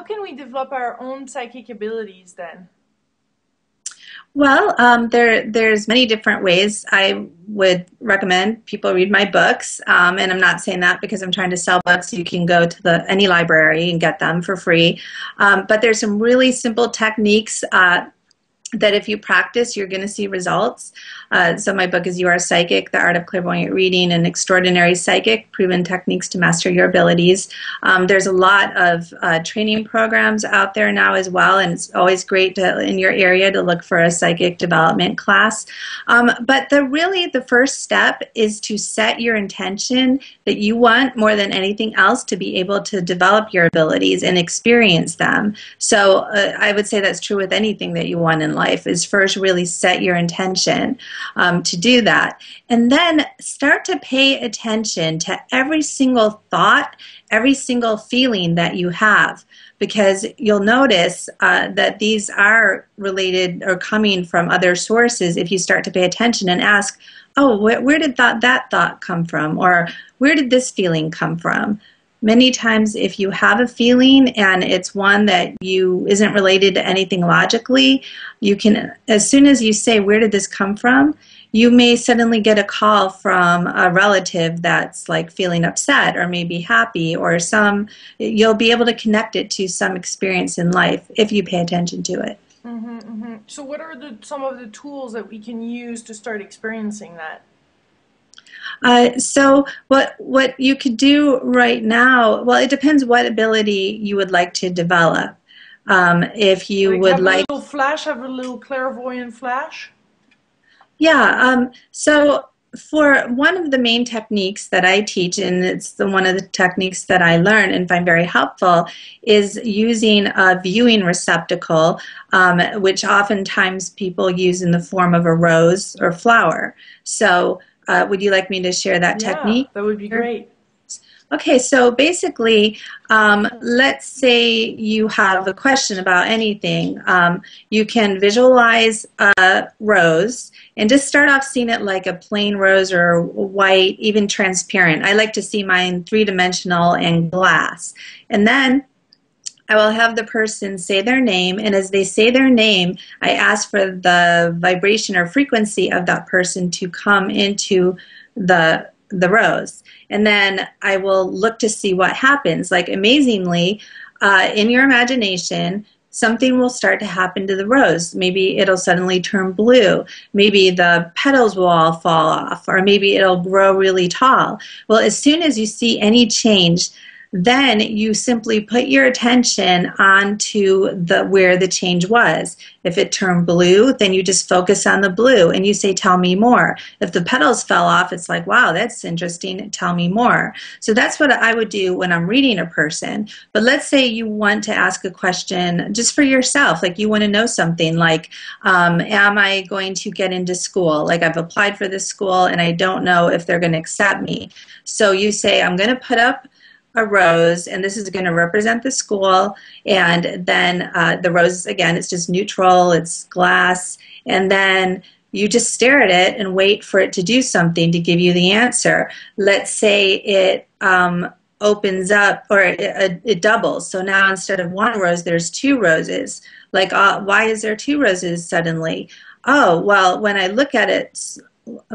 how can we develop our own psychic abilities then? Well, there's many different ways. I would recommend people read my books, and I'm not saying that because I'm trying to sell books. You can go to any library and get them for free. But there's some really simple techniques that if you practice, you're going to see results. So my book is You Are Psychic, The Art of Clairvoyant Reading, and Extraordinary Psychic, Proven Techniques to Master Your Abilities. There's a lot of training programs out there now as well, and it's always great in your area to look for a psychic development class. But the first step is to set your intention that you want more than anything else to be able to develop your abilities and experience them. So I would say that's true with anything that you want in life, is first really set your intention to do that. And then start to pay attention to every single thought, every single feeling that you have, because you'll notice that these are related or coming from other sources if you start to pay attention and ask, oh, where did that thought come from? Or where did this feeling come from? Many times if you have a feeling and it's one that isn't related to anything logically, you can, as soon as you say, where did this come from? You may suddenly get a call from a relative that's like feeling upset or maybe happy, or you'll be able to connect it to some experience in life if you pay attention to it. Mm-hmm, mm-hmm. So what are some of the tools that we can use to start experiencing that? So what you could do right now, well, it depends what ability you would like to develop. If you would like a little flash, have a little clairvoyant flash? Yeah, so for one of the main techniques that I teach, and it's one of the techniques that I learn and find very helpful, is using a viewing receptacle, which oftentimes people use in the form of a rose or flower. So would you like me to share that technique? Yeah, that would be great. Okay, so basically, let's say you have a question about anything. You can visualize a rose and just start off seeing it like a plain rose or white, even transparent. I like to see mine three-dimensional and glass. And then I will have the person say their name, and as they say their name, I ask for the vibration or frequency of that person to come into the rose. And then I will look to see what happens. Like, amazingly, in your imagination, something will start to happen to the rose. Maybe it'll suddenly turn blue. Maybe the petals will all fall off, or maybe it'll grow really tall. Well, as soon as you see any change, then you simply put your attention onto where the change was. If it turned blue, then you just focus on the blue and you say, tell me more. If the petals fell off, it's like, wow, that's interesting, tell me more. So that's what I would do when I'm reading a person. But let's say you want to ask a question just for yourself, like you want to know something like, am I going to get into school? Like, I've applied for this school and I don't know if they're going to accept me. So you say, I'm going to put up a rose, and this is going to represent the school, and then the rose, again, it's just neutral, it's glass, and then you just stare at it and wait for it to do something to give you the answer. Let's say it opens up, or it doubles, so now instead of one rose, there's two roses. Like, why is there two roses suddenly? Oh, well, when I look at it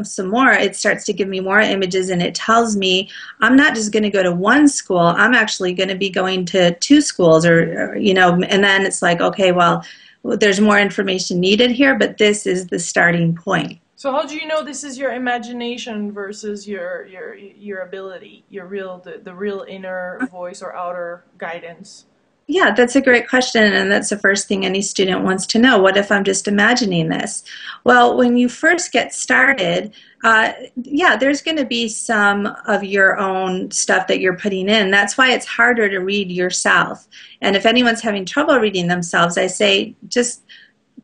some more, it starts to give me more images, and it tells me I'm not just going to go to one school, I'm actually going to be going to two schools, or and then it's like, okay, well, there's more information needed here, but this is the starting point. So how do you know this is your imagination versus your ability, the real inner voice or outer guidance? Yeah, that's a great question, and that's the first thing any student wants to know. What if I'm just imagining this? Well, when you first get started, there's going to be some of your own stuff that you're putting in. That's why it's harder to read yourself. And if anyone's having trouble reading themselves, I say just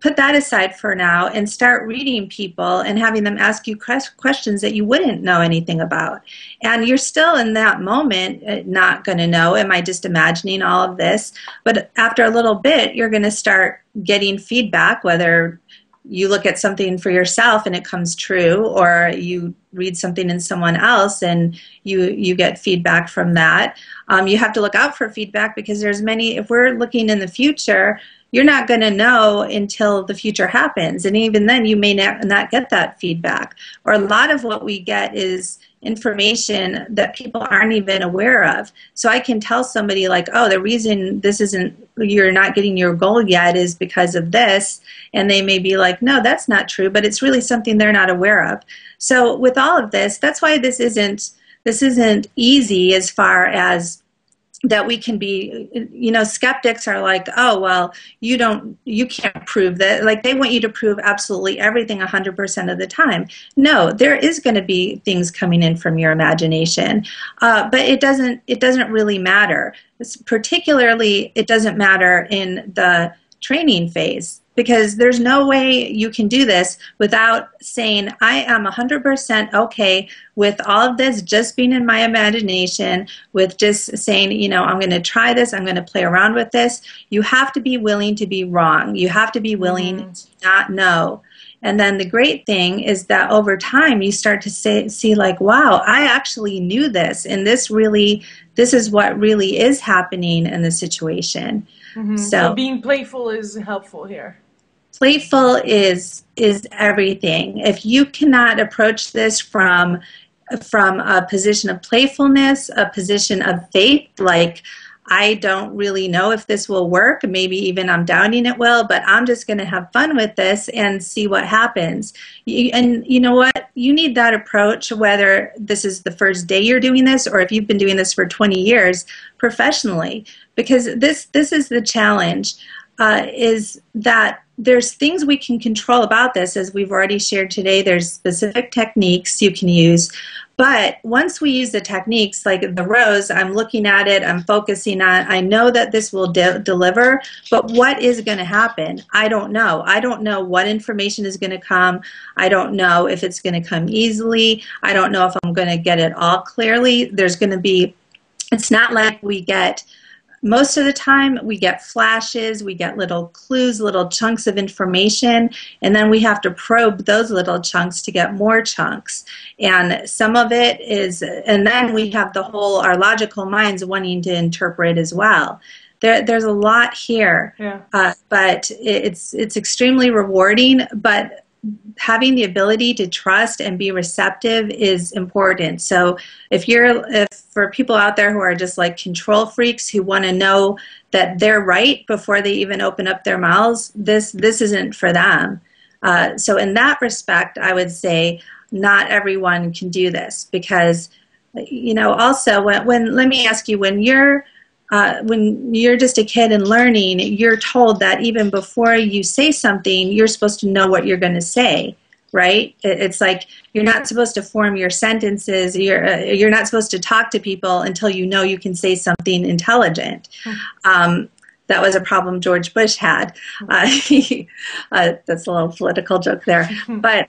put that aside for now and start reading people and having them ask you questions that you wouldn't know anything about. And you're still in that moment not going to know, am I just imagining all of this? But after a little bit, you're going to start getting feedback, whether you look at something for yourself and it comes true, or you read something in someone else and you get feedback from that. You have to look out for feedback, because there's many, if we're looking in the future, you're not going to know until the future happens. And even then, you may not get that feedback. Or a lot of what we get is information that people aren't even aware of. So I can tell somebody like, oh, the reason you're not getting your goal yet is because of this. And they may be like, no, that's not true, but it's really something they're not aware of. So with all of this, that's why this isn't easy, as far as that we can be, skeptics are like, oh, well, you can't prove that. Like, they want you to prove absolutely everything 100% of the time. No, there is going to be things coming in from your imagination, but it doesn't really matter. Particularly, it doesn't matter in the training phase, because there's no way you can do this without saying, I am 100% okay with all of this just being in my imagination, with just saying, I'm going to try this, I'm going to play around with this. You have to be willing to be wrong. You have to be willing to not know. And then the great thing is that over time you start to see like, wow, I actually knew this, and this is what really is happening in the situation. So being playful is helpful here. Playful is everything. If you cannot approach this from a position of playfulness, a position of faith, like, I don't really know if this will work, maybe even I'm doubting it will, but I'm just going to have fun with this and see what happens. And you know what? You need that approach, whether this is the first day you're doing this or if you've been doing this for 20 years professionally, because this is the challenge, is that there's things we can control about this, as we've already shared today. There's specific techniques you can use. But once we use the techniques, like the rose, I'm looking at it, I'm focusing on, I know that this will deliver, but what is going to happen? I don't know. I don't know what information is going to come. I don't know if it's going to come easily. I don't know if I'm going to get it all clearly. It's not like we get, most of the time we get flashes, we get little clues, little chunks of information, and then we have to probe those little chunks to get more chunks. And some of it is, and then we have our logical minds wanting to interpret as well. There's a lot here, but it's extremely rewarding, but having the ability to trust and be receptive is important. So if for people out there who are just like control freaks who want to know that they're right before they even open up their mouths, this isn't for them. So in that respect, I would say not everyone can do this, because, also when let me ask you, when you're just a kid and learning, you're told that even before you say something, you're supposed to know what you're going to say, right? It's like you're not supposed to form your sentences. You're not supposed to talk to people until you know you can say something intelligent. That was a problem George Bush had. That's a little political joke there. But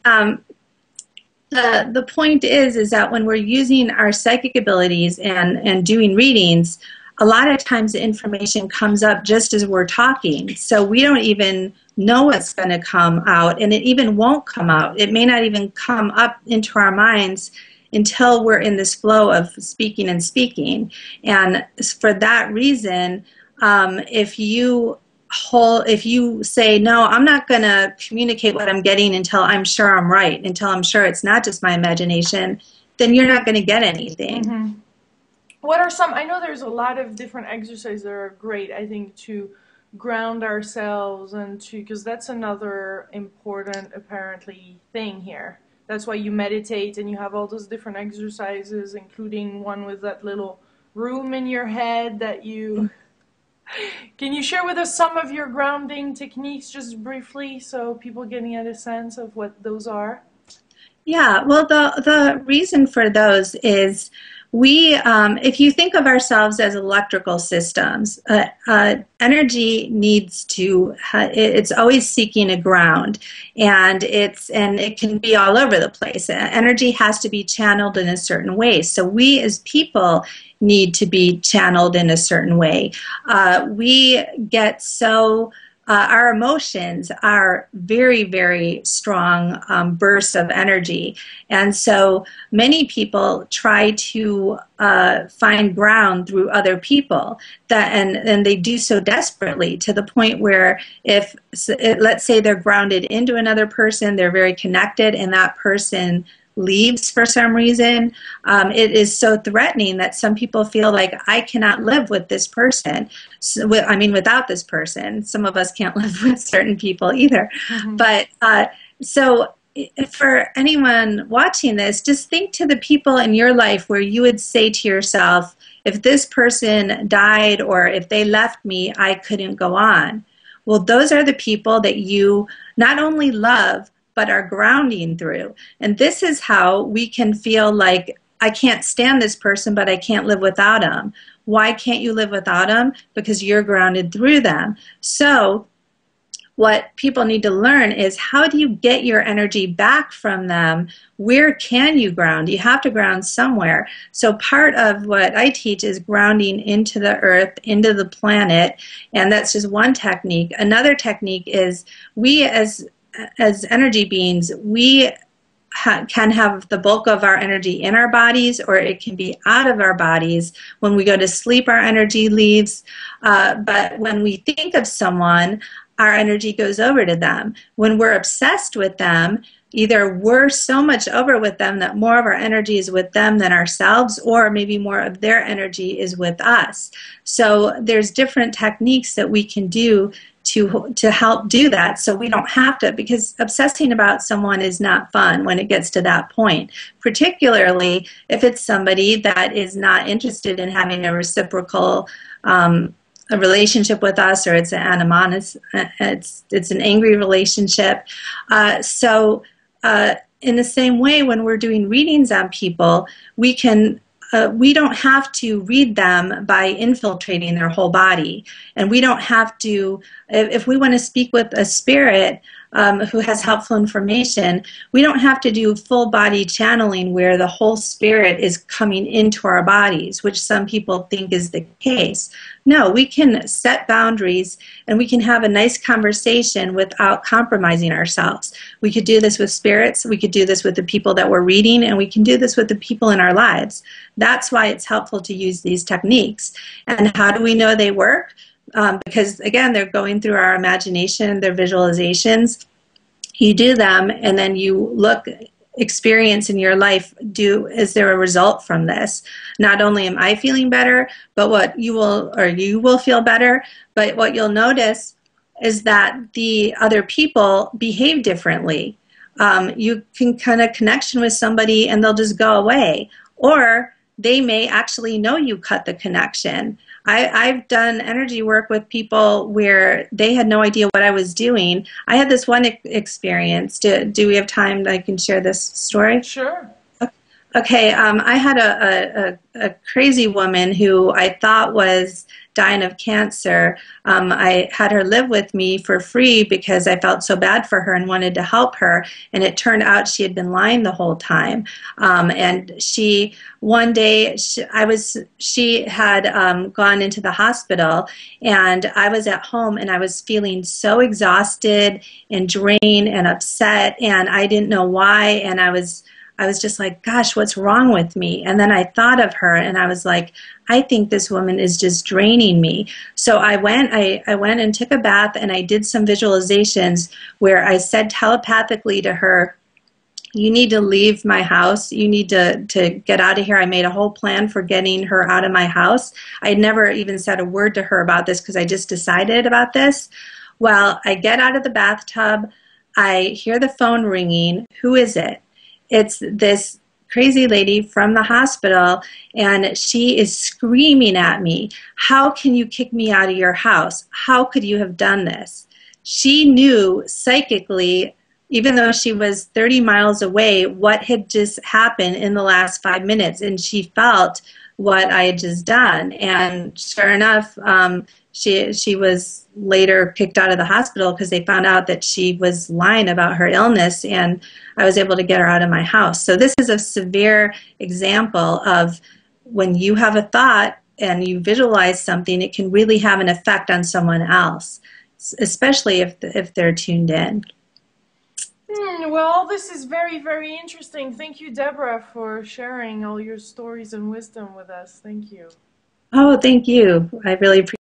the point is that when we're using our psychic abilities and doing readings, a lot of times the information comes up just as we're talking. So we don't even know what's going to come out, and it even won't come out. It may not even come up into our minds until we're in this flow of speaking and speaking. And for that reason, if you say, no, I'm not going to communicate what I'm getting until I'm sure I'm right, until I'm sure it's not just my imagination, then you're not going to get anything. What are some, I know there's a lot of different exercises that are great, I think, to ground ourselves and because that's another important, apparently, thing here. That's why you meditate and you have all those different exercises, including one with that little room in your head that you... Can you share with us some of your grounding techniques just briefly so people getting a sense of what those are? Yeah, well, the reason for those is if you think of ourselves as electrical systems, energy needs to, it's always seeking a ground, and it can be all over the place. Energy has to be channeled in a certain way. So we as people need to be channeled in a certain way. We get so our emotions are very, very strong bursts of energy. And so many people try to find ground through other people, and they do so desperately, to the point where if, let's say they're grounded into another person, they're very connected, and that person leaves for some reason, it is so threatening that some people feel like, I cannot live with this person. So, without this person. Some of us can't live with certain people either. Mm-hmm. But so for anyone watching this, just think to the people in your life where you would say to yourself, if this person died or if they left me, I couldn't go on. Well, those are the people that you not only love, but are grounding through. And this is how we can feel like, I can't stand this person, but I can't live without them. Why can't you live without them? Because you're grounded through them. So what people need to learn is, how do you get your energy back from them? Where can you ground? You have to ground somewhere. So part of what I teach is grounding into the earth, into the planet, and that's just one technique. Another technique is, we as energy beings, we can have the bulk of our energy in our bodies, or it can be out of our bodies. When we go to sleep, our energy leaves. But when we think of someone, our energy goes over to them. When we're obsessed with them, either we're so much over with them that more of our energy is with them than ourselves, or maybe more of their energy is with us. So there's different techniques that we can do to help do that, so we don't have to, because obsessing about someone is not fun when it gets to that point, particularly if it's somebody that is not interested in having a reciprocal a relationship with us, or it's an animus, it's an angry relationship. So in the same way, when we're doing readings on people, we don't have to read them by infiltrating their whole body. And we don't have to, if we want to speak with a spirit who has helpful information, we don't have to do full body channeling where the whole spirit is coming into our bodies, which some people think is the case. No, we can set boundaries and we can have a nice conversation without compromising ourselves. We could do this with spirits, we could do this with the people that we're reading, and we can do this with the people in our lives. That's why it's helpful to use these techniques. And how do we know they work? Because, again, they're going through our imagination, their visualizations. You do them, and then you look, experience in your life, is there a result from this? Not only am I feeling better, but what you will feel better, but what you'll notice is that the other people behave differently. You can kind of connection with somebody and they'll just go away, or they may actually know you cut the connection. I've done energy work with people where they had no idea what I was doing. I had this one experience. Do we have time that I can share this story? Sure. Okay, I had a crazy woman who I thought was dying of cancer. I had her live with me for free because I felt so bad for her and wanted to help her. And it turned out she had been lying the whole time. And one day she had gone into the hospital, and I was at home, and I was feeling so exhausted and drained and upset, and I didn't know why. And I was just like, gosh, what's wrong with me? And then I thought of her, and I was like, I think this woman is just draining me. So I went and took a bath, and I did some visualizations where I said telepathically to her, you need to leave my house. You need to get out of here. I made a whole plan for getting her out of my house. I never even said a word to her about this because I just decided about this. Well, I get out of the bathtub. I hear the phone ringing. Who is it? It's this crazy lady from the hospital, and she is screaming at me, how can you kick me out of your house? How could you have done this? She knew psychically, even though she was 30 miles away, what had just happened in the last 5 minutes, and she felt what I had just done. And sure enough, she was later kicked out of the hospital because they found out that she was lying about her illness, and I was able to get her out of my house. So this is a severe example of when you have a thought and you visualize something, it can really have an effect on someone else. especially if they're tuned in. Well, this is very, very interesting. Thank you, Deborah, for sharing all your stories and wisdom with us. Thank you. Oh, thank you. I really appreciate